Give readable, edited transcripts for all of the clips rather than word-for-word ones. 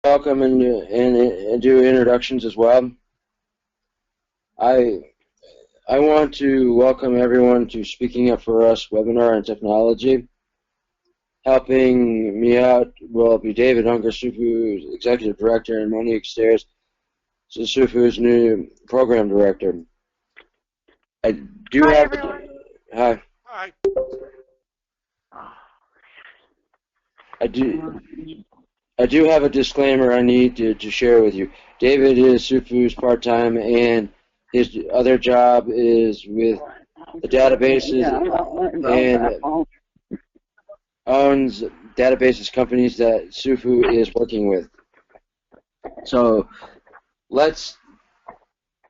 welcome and do introductions as well. I want to welcome everyone to Speaking Up for Us webinar on technology. Helping me out will be David Hunger, SUFU's Executive Director, and Monique Stairs, SUFU's new Program Director. I do Hi, have everyone. Hi. Hi. I do have a disclaimer I need to share with you. David is SUFU's part-time, and his other job is with the databases and owns databases companies that SUFU is working with. So let's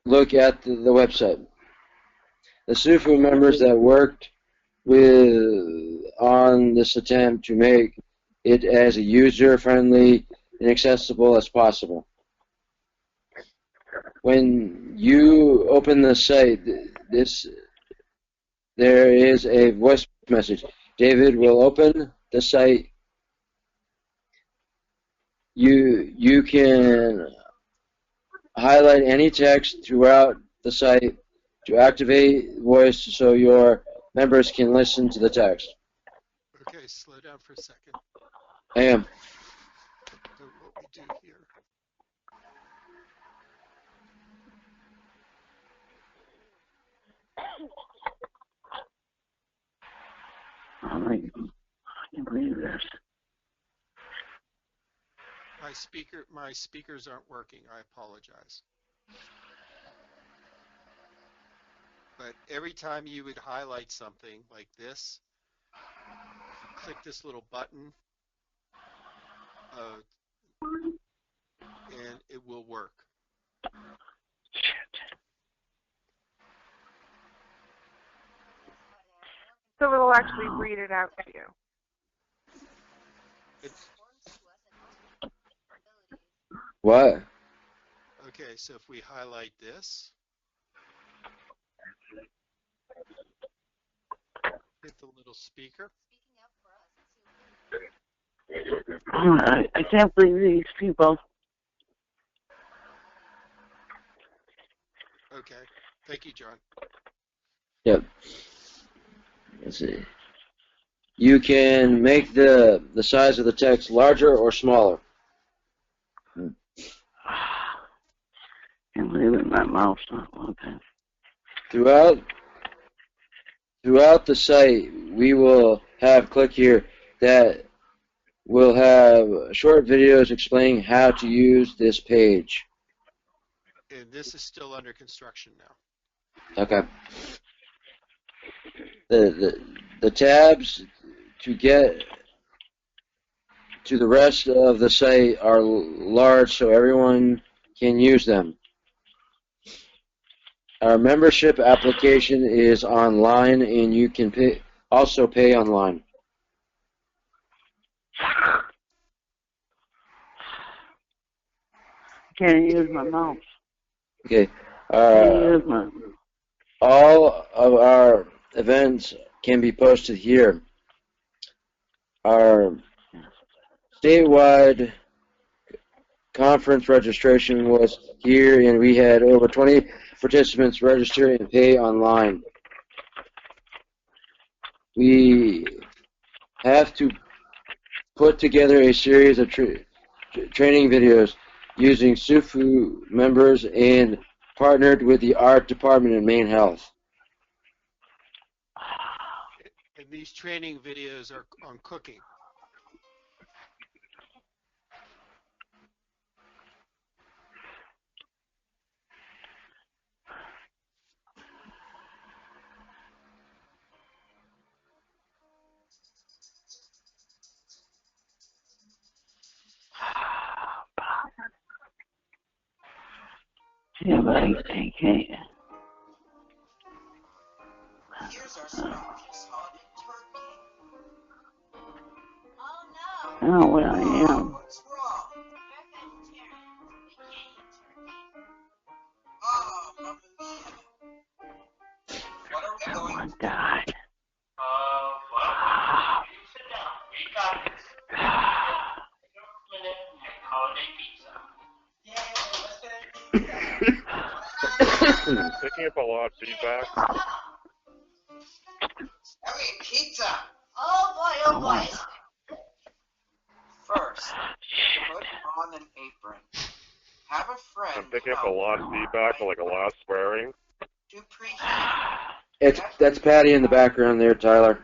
look at the website. The SUFU members that worked on this attempt to make it as user-friendly and accessible as possible. When you open the site, there is a voice message. David will open the site. You can highlight any text throughout the site to activate voice so your members can listen to the text. Okay, slow down for a second. I am. So what we do here. I can't believe this. My speakers aren't working. I apologize. But every time you would highlight something like this, click this little button, and it will work. So it'll actually read it out to you. What? Okay, so if we highlight this, hit the little speaker. I can't believe these people. Okay, thank you, John. Yep. Let's see. You can make the size of the text larger or smaller. Can't believe it, my mouse not working. Throughout the site, we will have click here that will have short videos explaining how to use this page. And this is still under construction now. Okay. The tabs to get to the rest of the site are large so everyone can use them. Our membership application is online, and you can also pay online. Can't use my mouse. Okay. Can't use my. All of our events can be posted here. Our statewide conference registration was here, and we had over 20 participants register and pay online. We have to put together a series of training videos using SUFU members and partnered with the art department in Maine Health. And these training videos are on cooking. Yeah, but I can't. Here's our small piece holiday turkey. Oh I no! don't know what I am. What's wrong? We're vegetarian. We can't eat turkey. Oh, Mamma Mia. What are we Oh going my to do? God. Well, you sit down. We got this. 6 minute holiday pizza. Picking up a lot of feedback. I mean, pizza. Oh boy, oh boy. First, put on an apron. Have a friend I'm picking up a help lot of feedback, like a lot of swearing. to preheat. That's Patty in the background there, Tyler.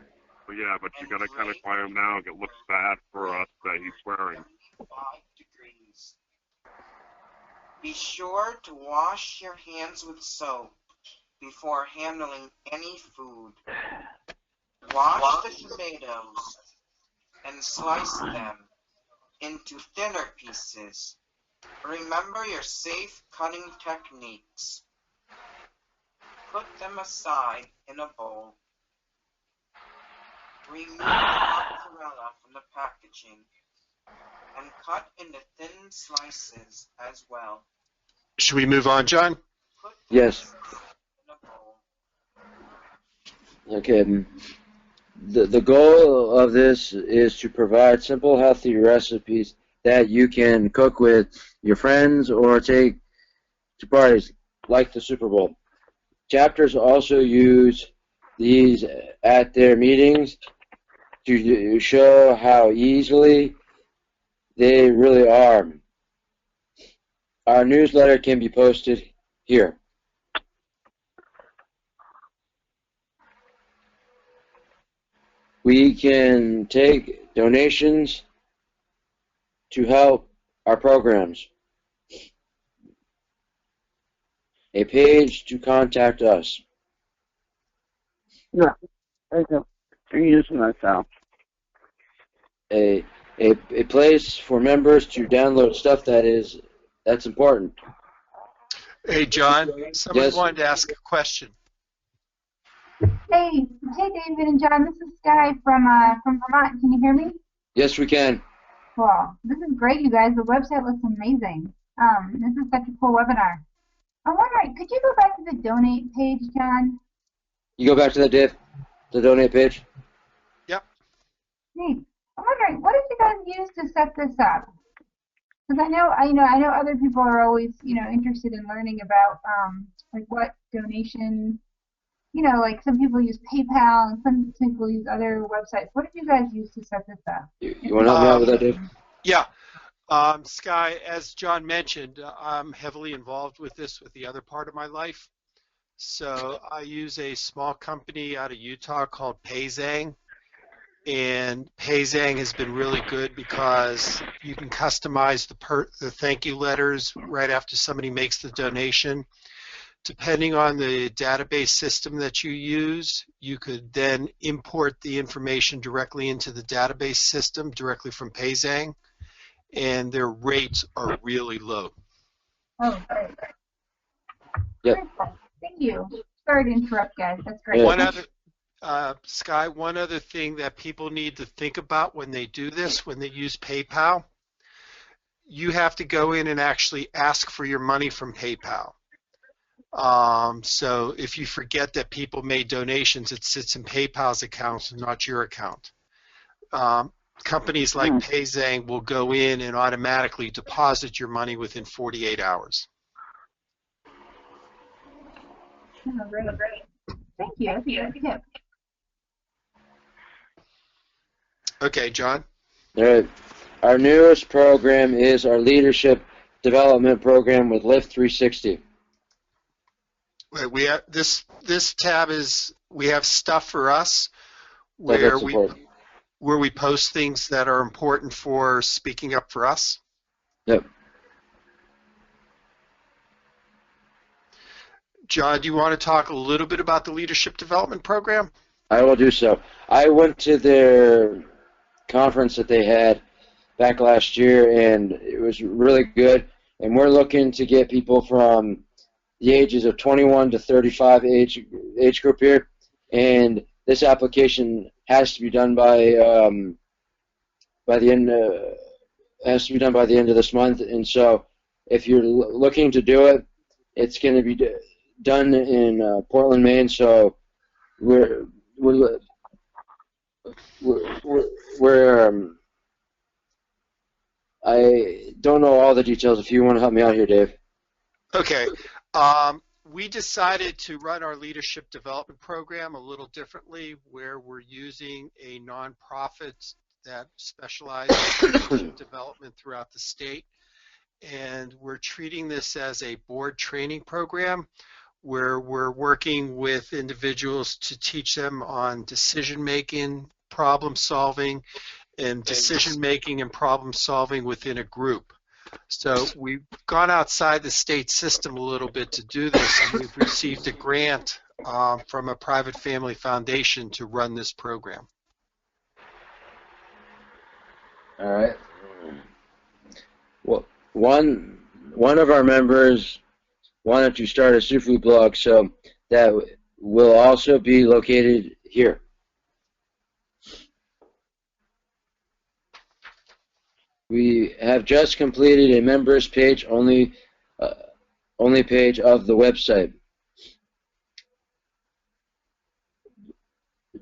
But yeah, but you gotta kind of quiet him down. It looks bad for us that he's swearing. 75 degrees. Be sure to wash your hands with soap before handling any food. Wash the tomatoes and slice them into thinner pieces. Remember your safe cutting techniques. Put them aside in a bowl. Remove the mozzarella from the packaging and cut into thin slices as well. Should we move on, John? Put Yes. in a bowl. Okay. The goal of this is to provide simple, healthy recipes that you can cook with your friends or take to parties like the Super Bowl. Chapters also use these at their meetings to show how easily they really are. Our newsletter can be posted here. We can take donations to help our programs. A page to contact us. No, I don't. I'm using myself. A place for members to download stuff that's important. Hey, John, someone Yes. wanted to ask a question. Hey, David and John. This is Sky from Vermont. Can you hear me? Yes, we can. Cool. This is great, you guys. The website looks amazing. This is such a cool webinar. I'm wondering, could you go back to the donate page, John? You go back to that, Dave, the donate page. Yep. Hey, I'm wondering, what did you guys use to set this up? Because I know other people are always, interested in learning about like what donation. Like some people use PayPal and some people use other websites. What did you guys use to set this up? You want to help me out with that, Dave? Yeah. Sky, as John mentioned, I'm heavily involved with this with the other part of my life. So I use a small company out of Utah called Payzang. And Payzang has been really good because you can customize the thank you letters right after somebody makes the donation. Depending on the database system that you use, you could then import the information directly into the database system directly from Payzang, and their rates are really low. Oh, great. Yep. Thank you. Sorry to interrupt, guys. That's great. Sky, one other thing that people need to think about when they do this, when they use PayPal, you have to go in and actually ask for your money from PayPal. So if you forget that people made donations, it sits in PayPal's account and not your account. Companies like Payzang will go in and automatically deposit your money within 48 hours. Oh, great. Thank you. That's a good tip. Okay, John. All right. Our newest program is our leadership development program with Lift 360. We have this tab is we have stuff for us That's where we post things that are important for speaking up for us. Yep. John, do you want to talk a little bit about the leadership development program? I will do so. I went to their conference that they had back last year, and it was really good. And we're looking to get people from the ages of 21 to 35 age group here, and this application has to be done by the end of this month. And so, if you're looking to do it, it's going to be done in Portland, Maine. So we're I don't know all the details. If you want to help me out here, Dave. Okay. we decided to run our leadership development program a little differently, where we're using a nonprofit that specializes in leadership development throughout the state. And we're treating this as a board training program where we're working with individuals to teach them on decision making, problem solving, and decision making and problem solving within a group. So we've gone outside the state system a little bit to do this, and we've received a grant from a private family foundation to run this program. All right. Well, one of our members wanted to start a SUFU blog, so that will also be located here. We have just completed a members page only page of the website.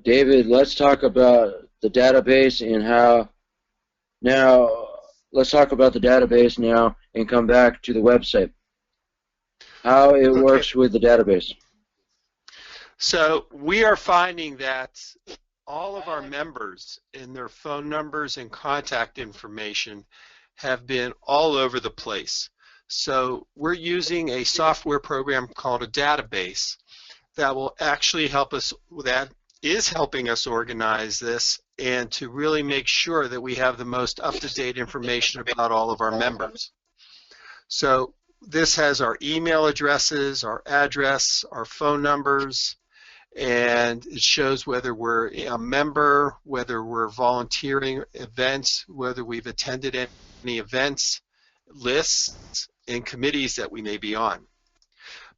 David, let's talk about the database and how now. Let's talk about the database now and come back to the website. How it works with the database. So we are finding that all of our members and their phone numbers and contact information have been all over the place. So we're using a software program called a database that will actually help us, that is helping us organize this and to really make sure that we have the most up-to-date information about all of our members. So this has our email addresses, our address, our phone numbers, and it shows whether we're a member, whether we're volunteering events, whether we've attended any events, lists, and committees that we may be on.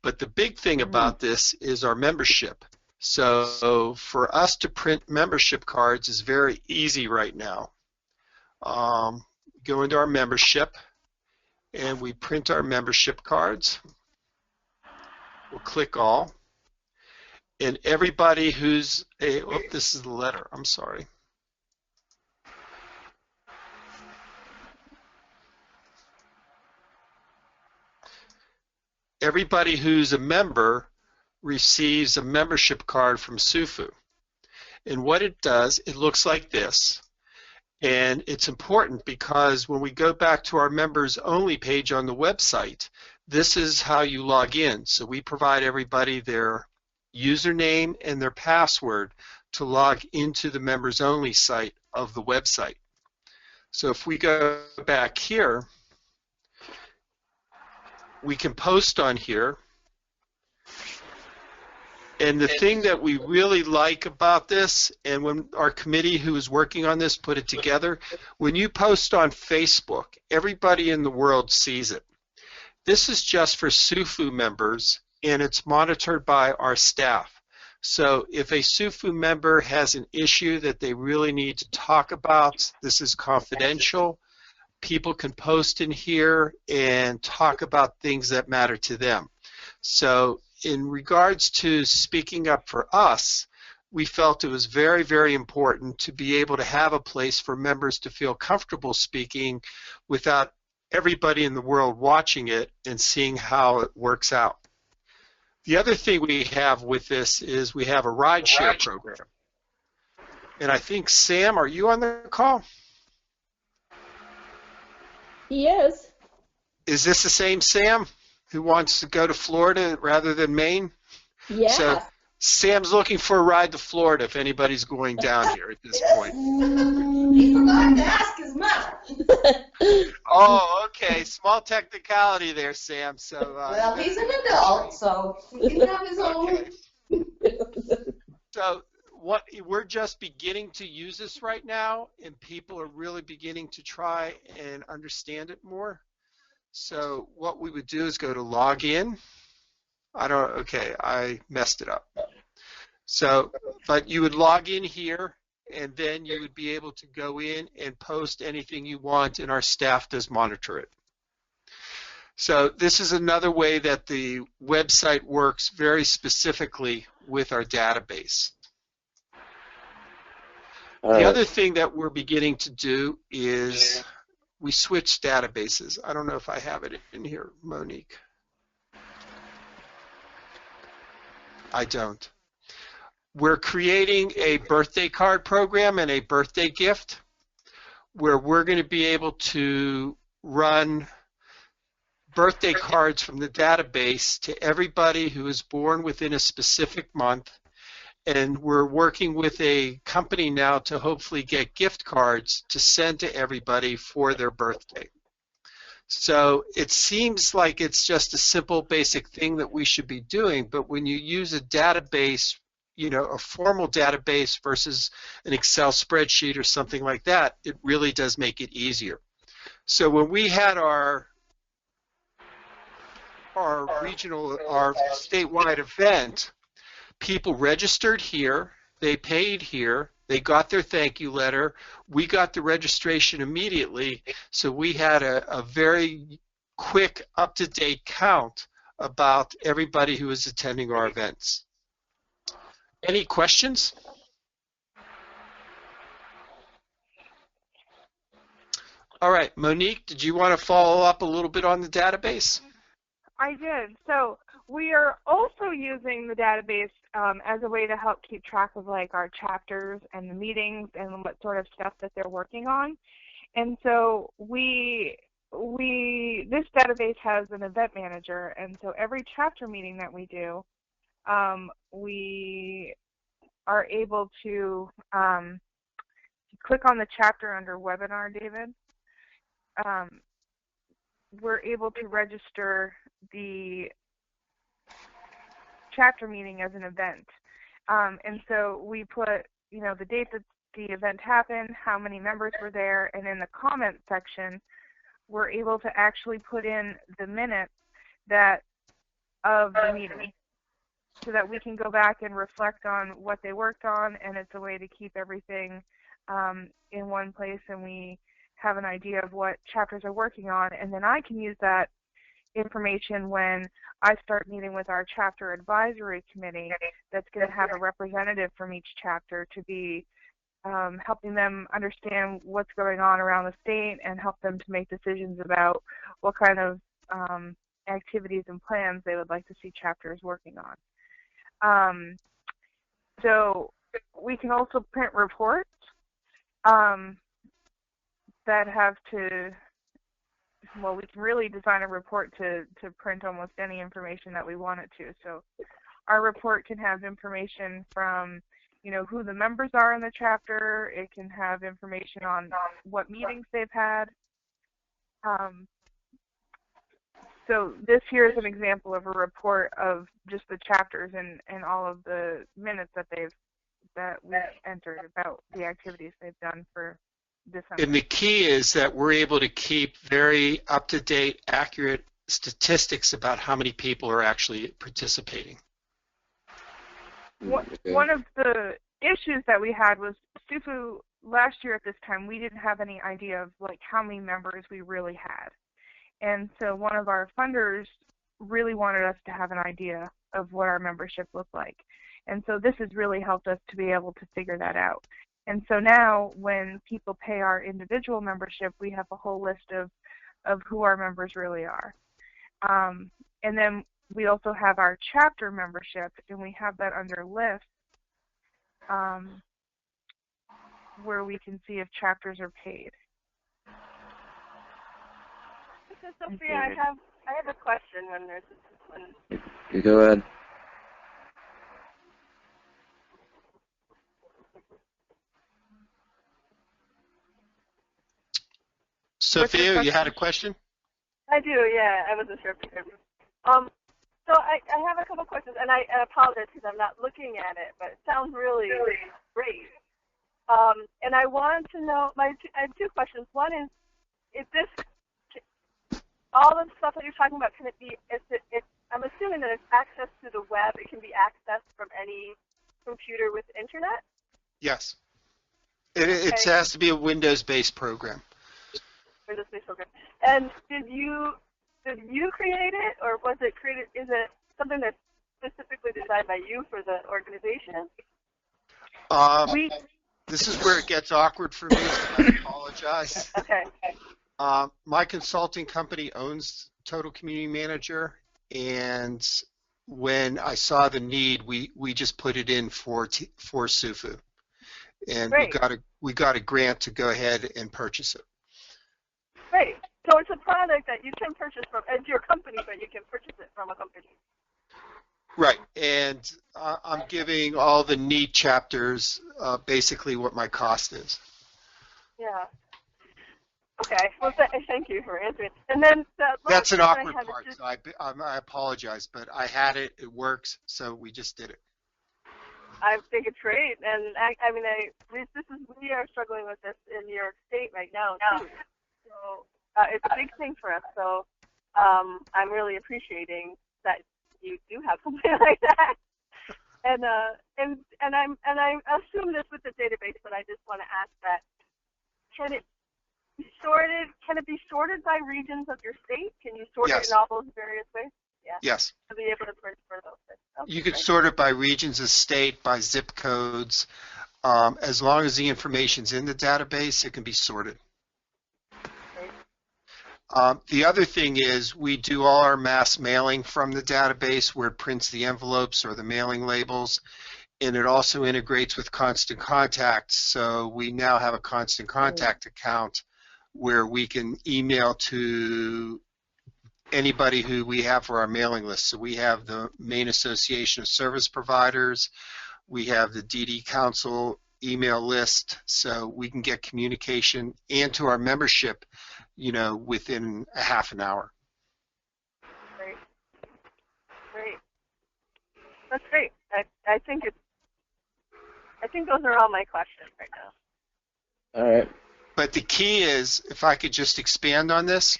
But the big thing about this is our membership. So for us to print membership cards is very easy right now. Go into our membership, and we print our membership cards. We'll click all. And everybody who's a, oh, this is the letter, I'm sorry. Everybody who's a member receives a membership card from SUFU. And what it does, it looks like this. And it's important because when we go back to our members only page on the website, this is how you log in. So we provide everybody their username and their password to log into the members only site of the website. So if we go back here, we can post on here. And the thing that we really like about this, and when our committee who is working on this put it together, when you post on Facebook, everybody in the world sees it. This is just for SUFU members, and it's monitored by our staff. So if a SUFU member has an issue that they really need to talk about, this is confidential. People can post in here and talk about things that matter to them. So in regards to speaking up for us, we felt it was very, very important to be able to have a place for members to feel comfortable speaking without everybody in the world watching it and seeing how it works out. The other thing we have with this is we have a rideshare program. And I think, Sam, are you on the call? Yes. Is this the same Sam who wants to go to Florida rather than Maine? Yeah. So Sam's looking for a ride to Florida if anybody's going down here at this point. He forgot to ask his mother. Oh, okay. Small technicality there, Sam. So. Well, he's an adult, so he can have his own. Okay. So we're just beginning to use this right now, and people are really beginning to try and understand it more. So what we would do is go to login. Okay, I messed it up. So, but you would log in here, and then you would be able to go in and post anything you want, and our staff does monitor it. So this is another way that the website works very specifically with our database. The other thing that we're beginning to do is we switch databases. I don't know if I have it in here, Monique. I don't. We're creating a birthday card program and a birthday gift where we're going to be able to run birthday cards from the database to everybody who is born within a specific month. And we're working with a company now to hopefully get gift cards to send to everybody for their birthday. So it seems like it's just a simple, basic thing that we should be doing, but when you use a database, you know, a formal database versus an Excel spreadsheet or something like that, it really does make it easier. So when we had our statewide event, people registered here, they paid here, they got their thank you letter, we got the registration immediately, so we had a very quick, up-to-date count about everybody who was attending our events. Any questions? All right, Monique, did you want to follow up a little bit on the database? I did. So we are also using the database as a way to help keep track of like our chapters and the meetings and what sort of stuff that they're working on. And so this database has an event manager, and so every chapter meeting that we do, we are able to click on the chapter under webinar, David. We're able to register the chapter meeting as an event. And so we put, you know, the date that the event happened, how many members were there, and in the comment section, we're able to actually put in the minutes of the meeting so that we can go back and reflect on what they worked on, and it's a way to keep everything in one place, and we have an idea of what chapters are working on, and then I can use that information when I start meeting with our chapter advisory committee that's going to have a representative from each chapter to be helping them understand what's going on around the state and help them to make decisions about what kind of activities and plans they would like to see chapters working on. So we can also print reports that have to, well, we can really design a report to print almost any information that we want it to. So our report can have information from, you know, who the members are in the chapter. It can have information on what meetings they've had. So this here is an example of a report of just the chapters and all of the minutes that we've entered about the activities they've done for December. And the key is that we're able to keep very up-to-date, accurate statistics about how many people are actually participating. One of the issues that we had was SUFU last year at this time, we didn't have any idea of like how many members we really had. And so one of our funders really wanted us to have an idea of what our membership looked like. And so this has really helped us to be able to figure that out. And so now when people pay our individual membership, we have a whole list of who our members really are. And then we also have our chapter membership, and we have that under lists where we can see if chapters are paid. This is Sophia. I have a question when there's one. You go ahead. Sophia, you had a question? I do, yeah. I wasn't sure if you heard me. So I have a couple questions, and I apologize because I'm not looking at it, but it sounds really great. And I want to know, I have two questions. One is this, all the stuff that you're talking about, can it be, I'm assuming that it's access to the web, it can be accessed from any computer with internet? Yes. It has to be a Windows-based program. Windows-based program. And did you create it, or was it created? Is it something that's specifically designed by you for the organization? This is where it gets awkward for me, so I apologize. Okay. My consulting company owns Total Community Manager, and when I saw the need, we just put it in for SUFU, and Great. we got a grant to go ahead and purchase it. Great. So it's a product that you can purchase from, it's your company, but you can purchase it from a company. Right, and I'm giving all the need chapters basically what my cost is. Yeah. Okay. Well, thank you for answering. And then that's an awkward part. So I apologize, but I had it. It works, so we just did it. I think it's great, and I mean, we are struggling with this in New York State right now too. So it's a big thing for us. So I'm really appreciating that you do have something like that. And I assume this with the database, but I just want to ask that: can it be sorted by regions of your state? Can you sort it in all those various ways? Yeah. Yes. To be able to search for those things. Okay, you could sort it by regions of state, by zip codes. As long as the information's in the database, it can be sorted. The other thing is we do all our mass mailing from the database where it prints the envelopes or the mailing labels, and it also integrates with Constant Contact. So we now have a Constant Contact account where we can email to anybody who we have for our mailing list. So we have the Maine Association of Service Providers, we have the DD Council email list, so we can get communication and to our membership, within a half an hour. Great. That's great. I think those are all my questions right now. All right. But the key is, if I could just expand on this,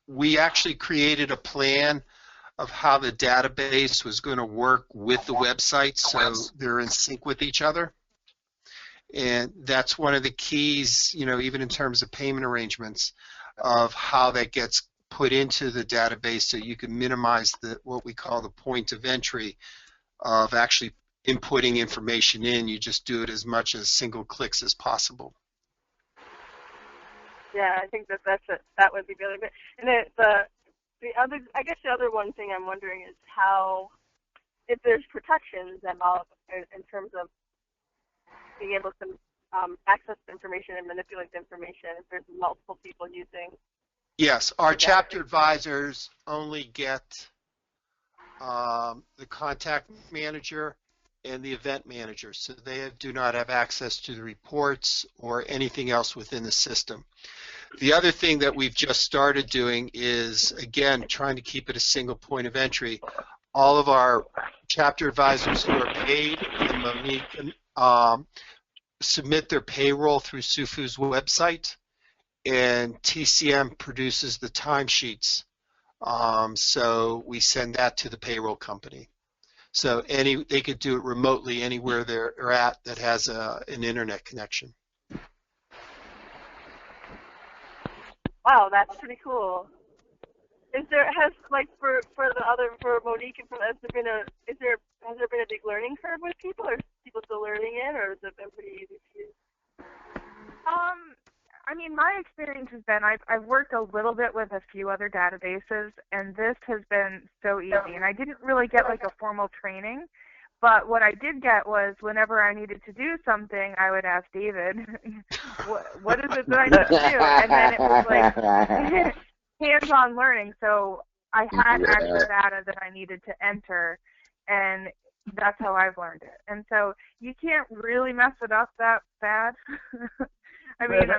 we actually created a plan of how the database was going to work with the website so they're in sync with each other. And that's one of the keys, even in terms of payment arrangements, of how that gets put into the database so you can minimize what we call the point of entry of actually inputting information in. You just do it as much as single clicks as possible. Yeah, I think that would be really good. And the other one thing I'm wondering is if there's protections involved in terms of being able to access the information and manipulate the information if there's multiple people using. Yes, our chapter advisors only get the contact manager and the event manager, so they do not have access to the reports or anything else within the system. The other thing that we've just started doing is, again, trying to keep it a single point of entry. All of our chapter advisors who are paid, and Monique, submit their payroll through SUFU's website, and TCM produces the timesheets. So we send that to the payroll company. So they could do it remotely anywhere they're at that has an internet connection. Wow, that's pretty cool. For Monique, has there been a big learning curve with people? Are people still learning it, or has it been pretty easy to use? I mean, my experience has been I've worked a little bit with a few other databases, and this has been so easy. And I didn't really get like a formal training, but what I did get was whenever I needed to do something, I would ask David, what is it that I need to do? And then it was like hands-on learning. So I had actual data that I needed to enter, and that's how I've learned it. And so you can't really mess it up that bad. I mean,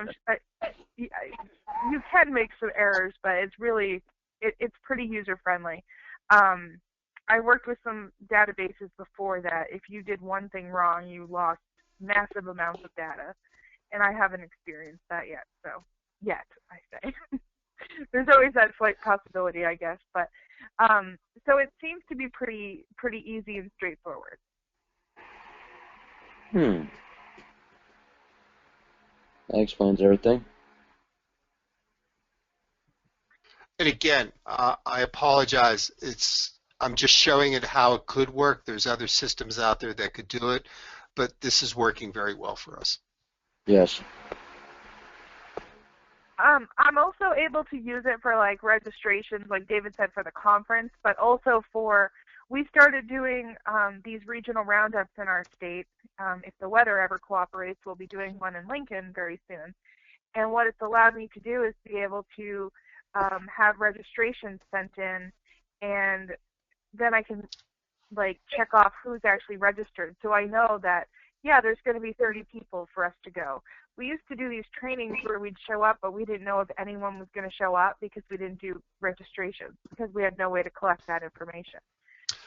you can make some errors, but it's really, it's pretty user-friendly. I worked with some databases before that if you did one thing wrong, you lost massive amounts of data, and I haven't experienced that yet. So, I say. There's always that slight possibility, I guess, but so it seems to be pretty easy and straightforward. That explains everything. And again, I apologize. I'm just showing it how it could work. There's other systems out there that could do it, but this is working very well for us. Yes. I'm also able to use it for like registrations, like David said, for the conference, but also for we started doing these regional roundups in our state. If the weather ever cooperates, we'll be doing one in Lincoln very soon. And what it's allowed me to do is be able to have registrations sent in, and then I can like check off who's actually registered. So I know that, yeah, there's going to be 30 people for us to go. We used to do these trainings where we'd show up, but we didn't know if anyone was going to show up because we didn't do registrations, because we had no way to collect that information.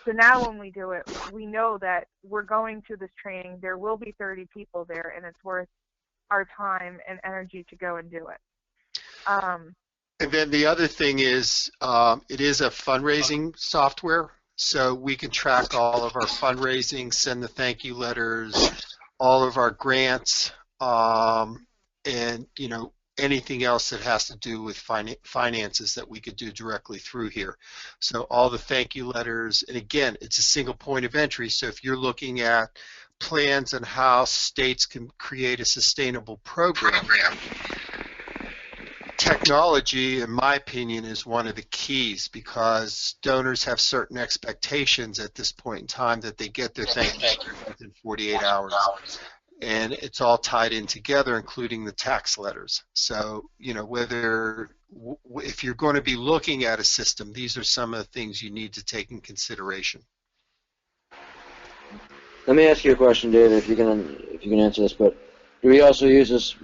So now when we do it, we know that we're going to this training, there will be 30 people there, and it's worth our time and energy to go and do it. And then the other thing is, it is a fundraising software, so we can track all of our fundraising, send the thank you letters, all of our grants, and anything else that has to do with finances that we could do directly through here. So all the thank you letters, and again, it's a single point of entry. So if you're looking at plans on how states can create a sustainable program, technology, in my opinion, is one of the keys, because donors have certain expectations at this point in time that they get their thank you within 48 hours. And it's all tied in together, including the tax letters. So, if you're going to be looking at a system, these are some of the things you need to take in consideration. Let me ask you a question, David, if you can answer this. But do we also use this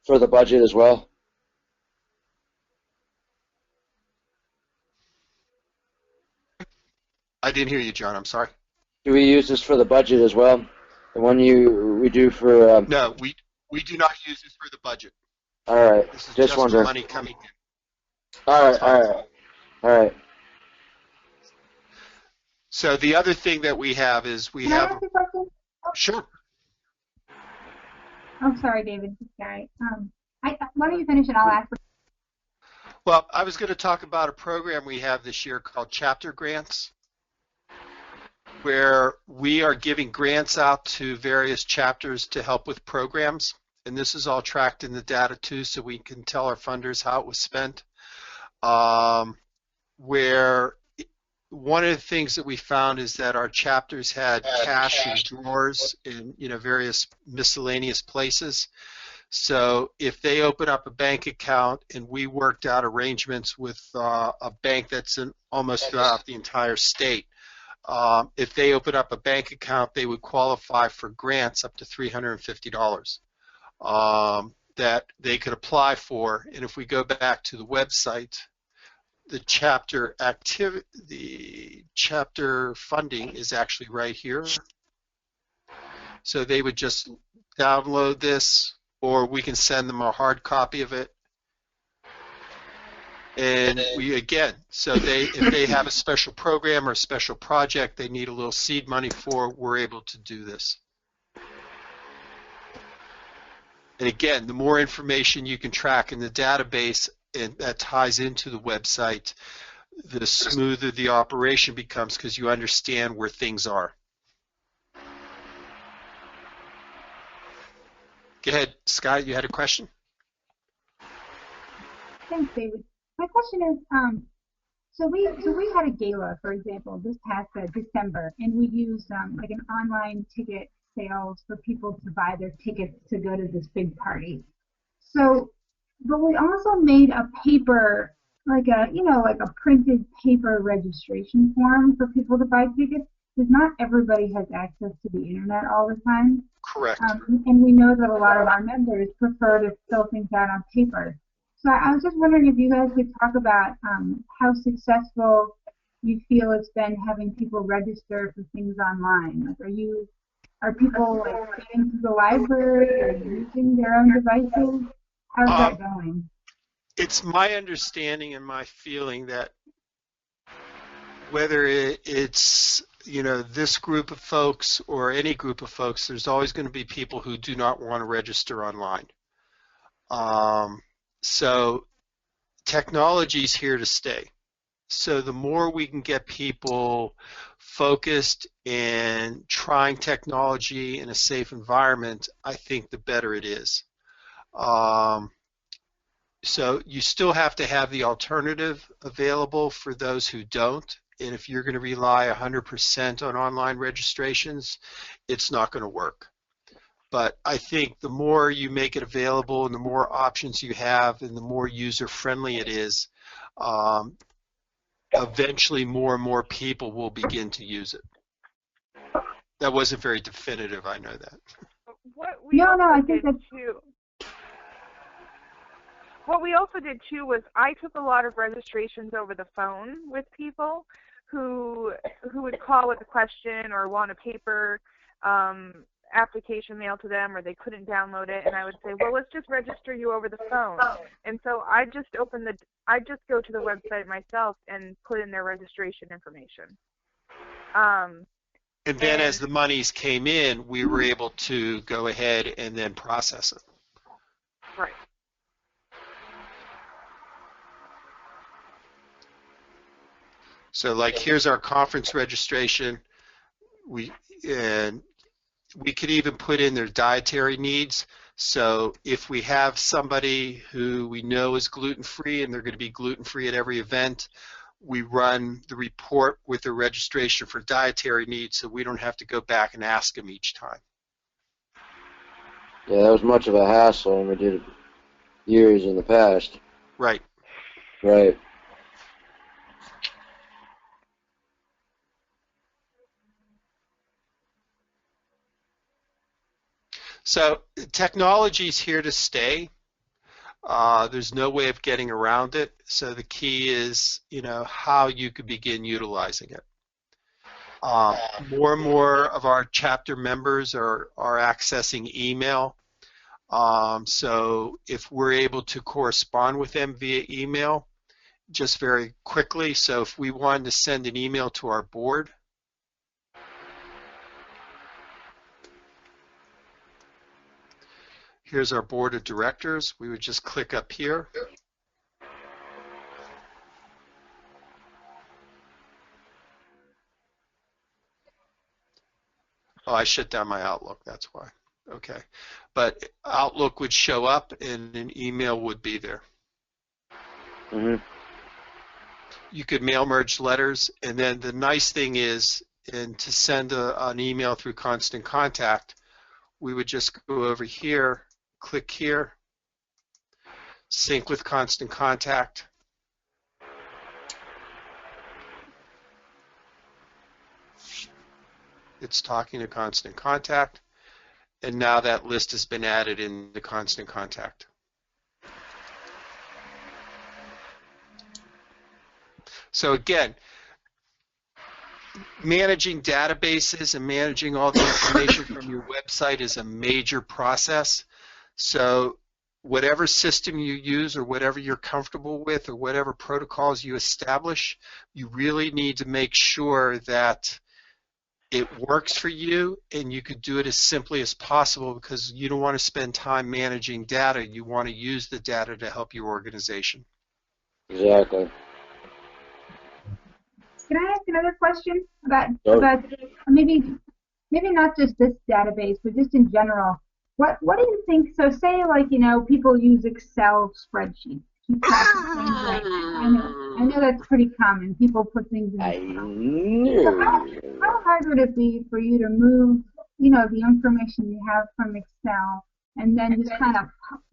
for the budget as well? I didn't hear you, John. I'm sorry. Do we use this for the budget as well? The one we do for... No, we do not use this for the budget. All right. This is just for wondering. money coming in. All right. So the other thing that we have is Can I ask you a question? Sure. Oh, sorry, David. Sorry. Why don't you finish and I'll ask. Well, I was going to talk about a program we have this year called Chapter Grants, where we are giving grants out to various chapters to help with programs. And this is all tracked in the data too, so we can tell our funders how it was spent. Where one of the things that we found is that our chapters had cash in drawers in various miscellaneous places. So if they open up a bank account, and we worked out arrangements with a bank that's in almost throughout the entire state, if they open up a bank account, they would qualify for grants up to $350 that they could apply for. And if we go back to the website, the chapter funding is actually right here. So they would just download this, or we can send them a hard copy of it. And if they have a special program or a special project they need a little seed money for, we're able to do this. And again, the more information you can track in the database and that ties into the website, the smoother the operation becomes, because you understand where things are. Go ahead, Scott, you had a question? Thanks, David. My question is, so we had a gala, for example, this past December, and we used like an online ticket sales for people to buy their tickets to go to this big party. So, but we also made a paper, like a printed paper registration form for people to buy tickets, because not everybody has access to the internet all the time. Correct. And we know that a lot of our members prefer to fill things out on paper. So I was just wondering if you guys could talk about how successful you feel it's been having people register for things online. Like, are people like getting to the library or using their own devices? How's that going? It's my understanding and my feeling that whether it's this group of folks or any group of folks, there's always going to be people who do not want to register online. So technology is here to stay. So the more we can get people focused and trying technology in a safe environment, I think the better it is. So you still have to have the alternative available for those who don't, and if you're going to rely 100% on online registrations, it's not going to work. But I think the more you make it available and the more options you have and the more user-friendly it is, eventually more and more people will begin to use it. That wasn't very definitive, I know that. I think that's too. What we also did too was I took a lot of registrations over the phone with people who would call with a question or want a paper application mailed to them, or they couldn't download it, and I would say, well, let's just register you over the phone. And so I just go to the website myself and put in their registration information. And then as the monies came in, we were able to go ahead and then process it. Right. So like here's our conference registration. We could even put in their dietary needs. So if we have somebody who we know is gluten-free and they're going to be gluten-free at every event, we run the report with their registration for dietary needs so we don't have to go back and ask them each time. Yeah, that was much of a hassle when we did it years in the past. Right. Right. So technology is here to stay. There's no way of getting around it. So the key is, how you could begin utilizing it. More and more of our chapter members are accessing email. So if we're able to correspond with them via email, just very quickly. So if we wanted to send an email to our board, here's our board of directors. We would just click up here. Oh, I shut down my Outlook, that's why. Okay. But Outlook would show up and an email would be there. Mm-hmm. You could mail merge letters, and then the nice thing is, and to send an email through Constant Contact, we would just go over here, click here, sync with Constant Contact. It's talking to Constant Contact, and now that list has been added in the Constant Contact. So again, managing databases and managing all the information from your website is a major process. So whatever system you use or whatever you're comfortable with or whatever protocols you establish, you really need to make sure that it works for you and you could do it as simply as possible, because you don't want to spend time managing data. You want to use the data to help your organization. Exactly. Can I ask another question about maybe not just this database, but just in general? What do you think? So say people use Excel spreadsheets. Keep track of things I know that's pretty common. People put things in. So how hard would it be for you to move the information you have from Excel and then just kind of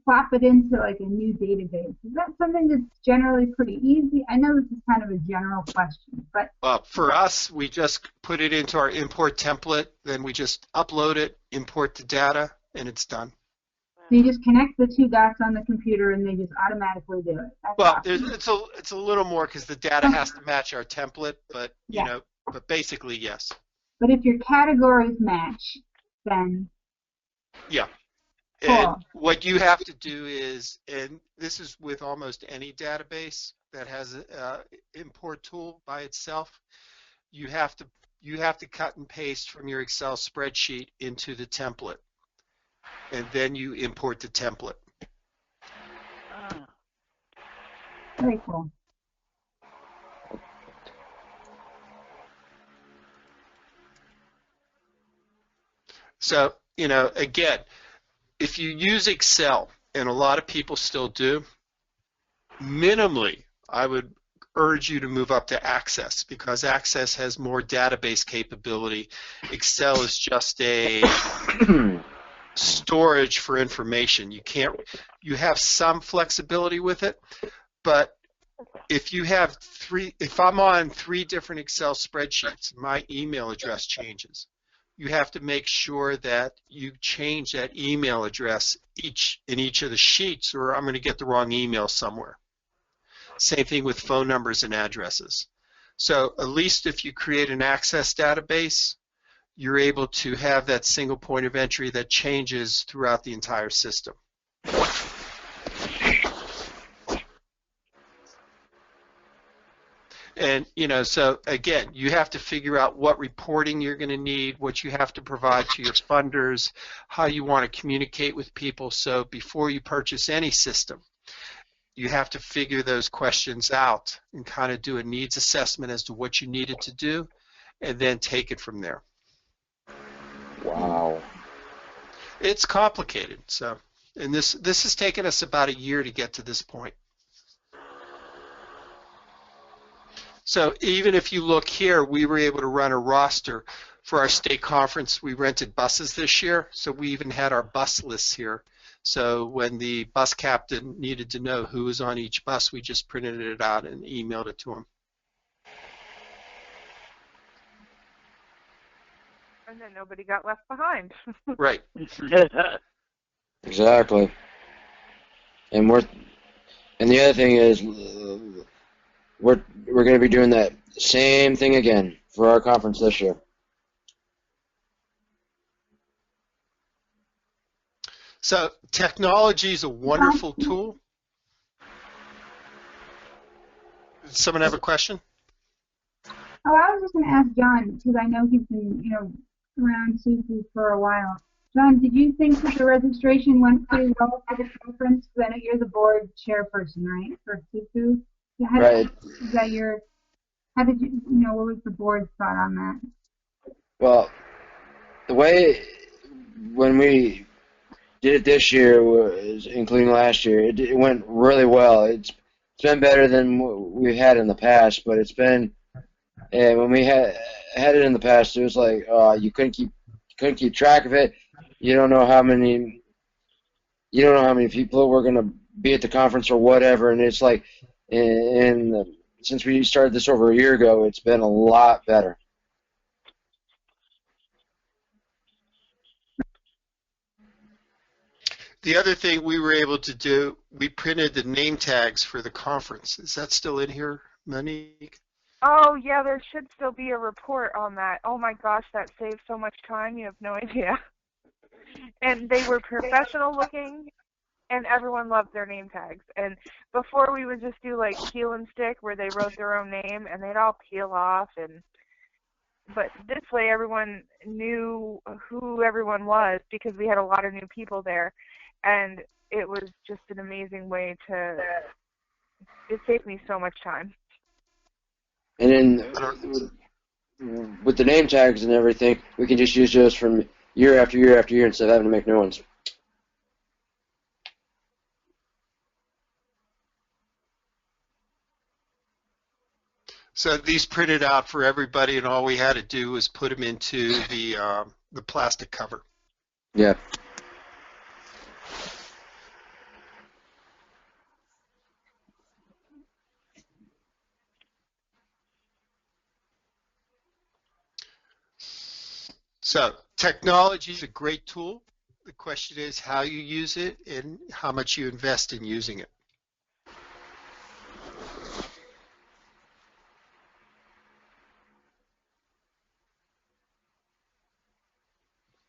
plop it into like a new database? Is that something that's generally pretty easy? I know this is kind of a general question, but for us, we just put it into our import template, then we just upload it, import the data, and it's done. So you just connect the two dots on the computer and they just automatically do it. That's awesome. It's a little more because the data has to match our template, but but basically yes. But if your categories match, then yeah. Cool. And what you have to do is, and this is with almost any database that has an import tool by itself, you have to cut and paste from your Excel spreadsheet into the template, and then you import the template. Very cool. So, again, if you use Excel, and a lot of people still do, minimally, I would urge you to move up to Access, because Access has more database capability. Excel is just a storage for information. You have some flexibility with it, but if I'm on 3 different Excel spreadsheets, my email address changes. You have to make sure that you change that email address in each of the sheets, or I'm going to get the wrong email somewhere. Same thing with phone numbers and addresses. So at least if you create an Access database, you're able to have that single point of entry that changes throughout the entire system. And, so again, you have to figure out what reporting you're going to need, what you have to provide to your funders, how you want to communicate with people. So before you purchase any system, you have to figure those questions out and kind of do a needs assessment as to what you needed to do, and then take it from there. Wow. It's complicated. So, and this has taken us about a year to get to this point. So even if you look here, we were able to run a roster for our state conference. We rented buses this year, so we even had our bus lists here. So when the bus captain needed to know who was on each bus, we just printed it out and emailed it to him. And then nobody got left behind. Right. Exactly. And the other thing is, we're going to be doing that same thing again for our conference this year. So technology is a wonderful tool. Does someone have a question? Oh, I was just going to ask John, because I know he's been, around SUFU for a while. John, did you think that the registration went pretty well for the conference? Because I know you're the board chairperson, right, for SUFU? Right. How did you, what was the board's thought on that? Well, the way, when we did it this year, including last year, it went really well. It's been better than we've had in the past, but it's been, when we had it in the past, it was like you couldn't keep track of it. You don't know how many people were going to be at the conference or whatever, and it's like, and since we started this over a year ago, it's been a lot better. The other thing we were able to do, we printed the name tags for the conference. Is that still in here, Monique? Oh, yeah, there should still be a report on that. Oh, my gosh, that saved so much time. You have no idea. And they were professional looking, and everyone loved their name tags. And before we would just do like peel and stick where they wrote their own name, and they'd all peel off. But this way everyone knew who everyone was because we had a lot of new people there. And it was just an amazing way it saved me so much time. And then with the name tags and everything, we can just use those from year after year after year instead of having to make new ones. So these printed out for everybody, and all we had to do was put them into the plastic cover. Yeah. So technology is a great tool. The question is how you use it and how much you invest in using it.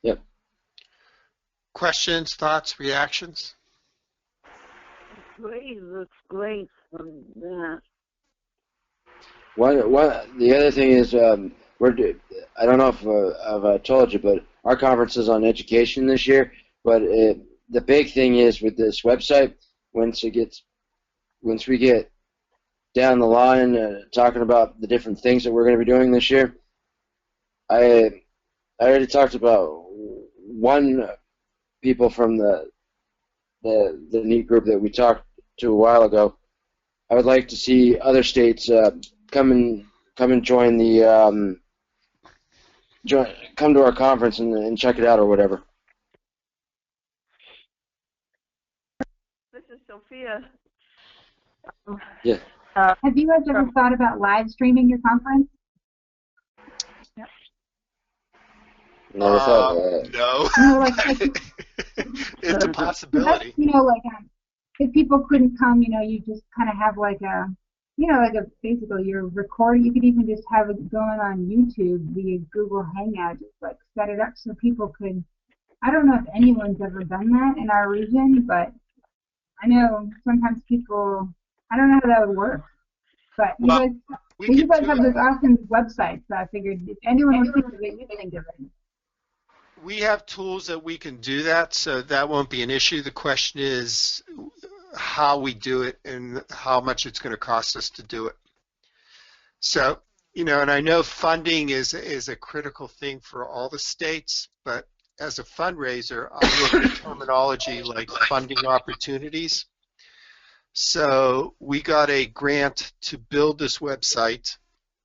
Yep. Questions, thoughts, reactions? Great, looks great from that. The other thing is, I don't know if I've told you, but our conference is on education this year. But the big thing is with this website, once we get down the line talking about the different things that we're going to be doing this year, I already talked about one people from the NEAT group that we talked to a while ago. I would like to see other states come and join the come to our conference and check it out or whatever. This is Sophia. Yeah. Have you guys ever thought about live streaming your conference? Never thought of that. No. You know, like It's a possibility. you know, like if people couldn't come, you know, you just kind of have like a, you know, like a basically you're recording. You could even just have it going on YouTube via Google Hangout, just like set it up so people could. I don't know if anyone's ever done that in our region, but I know sometimes people. I don't know how that would work, but you guys have this awesome website, so I figured if anyone was thinking of it, you'd think of it. We have tools that we can do that, so that won't be an issue. The question is how we do it and how much it's going to cost us to do it. So, you know, and I know funding is a critical thing for all the states, but as a fundraiser, I look at terminology like funding opportunities. So we got a grant to build this website.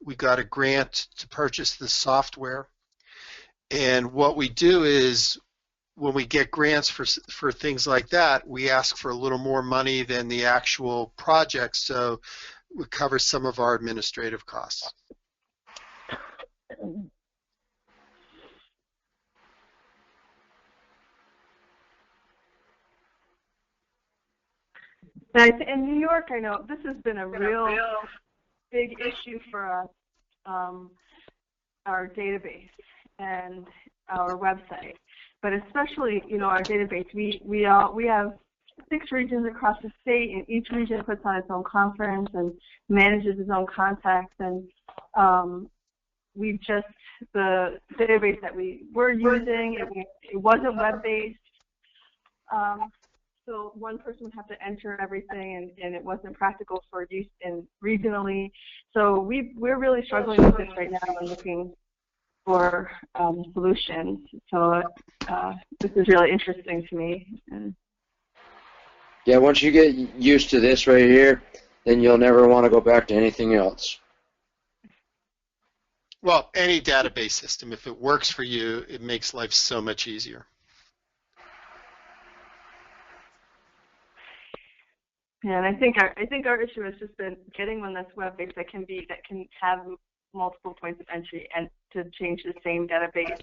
We got a grant to purchase the software. And what we do is when we get grants for things like that, we ask for a little more money than the actual project, so we cover some of our administrative costs. In New York, I know this has been a real big issue for us, our database and our website, but especially, you know, our database. We have 6 regions across the state, and each region puts on its own conference and manages its own contacts. And the database that we were using, it wasn't web-based. So one person would have to enter everything, and it wasn't practical for use regionally. So we're really struggling with this right now and looking for solutions. So this is really interesting to me. Yeah, once you get used to this right here, then you'll never want to go back to anything else. Well, any database system, if it works for you, it makes life so much easier. Yeah, and I think our issue has just been getting one that's web-based that can have multiple points of entry and to change the same database,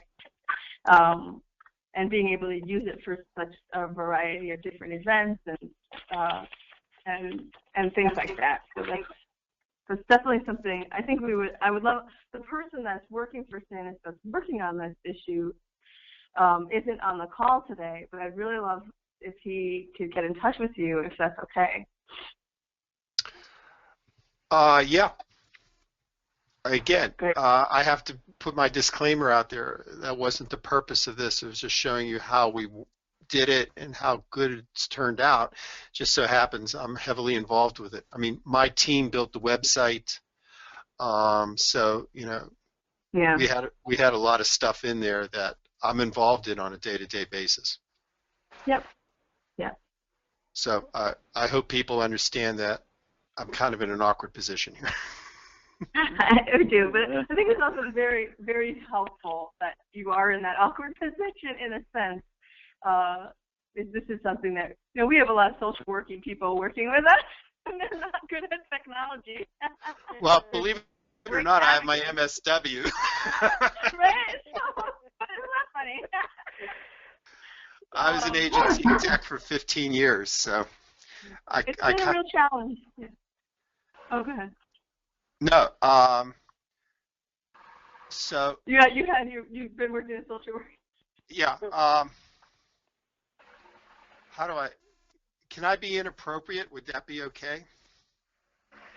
and being able to use it for such a variety of different events and things like that. So that's definitely something I think I would love. The person that's working for SANUS that's working on this issue isn't on the call today, but I'd really love if he could get in touch with you, if that's okay. Yeah. Again, I have to put my disclaimer out there. That wasn't the purpose of this. It was just showing you how we did it and how good it's turned out. Just so happens I'm heavily involved with it. I mean, my team built the website, so you know, yeah, we had a lot of stuff in there that I'm involved in on a day-to-day basis. Yep. Yeah. So I hope people understand that I'm kind of in an awkward position here. I do, but I think it's also very, very helpful that you are in that awkward position in a sense. This is something that, you know, we have a lot of social working people working with us, and they're not good at technology. Well, believe it or not, I have my MSW. Right? Isn't that funny? I was an agency exec for 15 years, so it's been a real challenge. Yeah. Oh, go ahead. No, so you've been working in social work. Yeah. Can I be inappropriate? Would that be okay?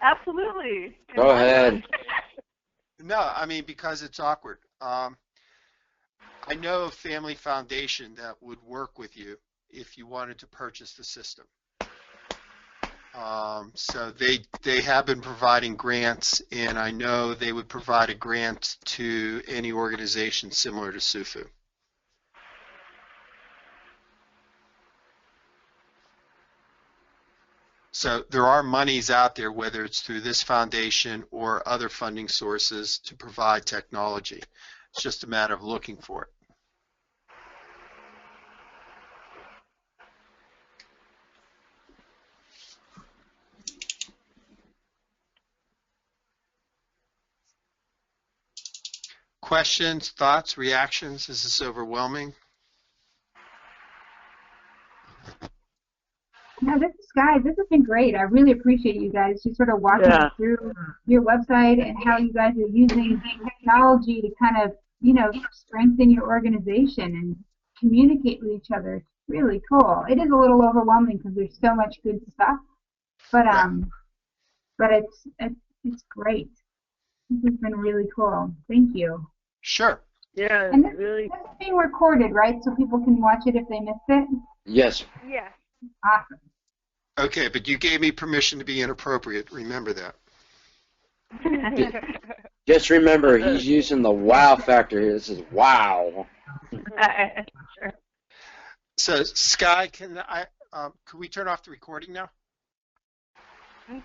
Absolutely. Go ahead. No, I mean, because it's awkward. I know a family foundation that would work with you if you wanted to purchase the system. So they have been providing grants, and I know they would provide a grant to any organization similar to SUFU. So there are monies out there, whether it's through this foundation or other funding sources, to provide technology. It's just a matter of looking for it. Questions, thoughts, reactions? Is this overwhelming? No, this is guys. This has been great. I really appreciate you guys just sort of walking us through your website and how you guys are using technology to kind of, you know, strengthen your organization and communicate with each other. It's really cool. It is a little overwhelming because there's so much good stuff, but it's great. This has been really cool. Thank you. Sure. Yeah, And this really. is being recorded, right? So people can watch it if they missed it? Yes. Yes. Awesome. Okay, but you gave me permission to be inappropriate. Remember that. Just remember, he's using the wow factor here. This is wow. Sure. So, Sky, can we turn off the recording now? Mhm.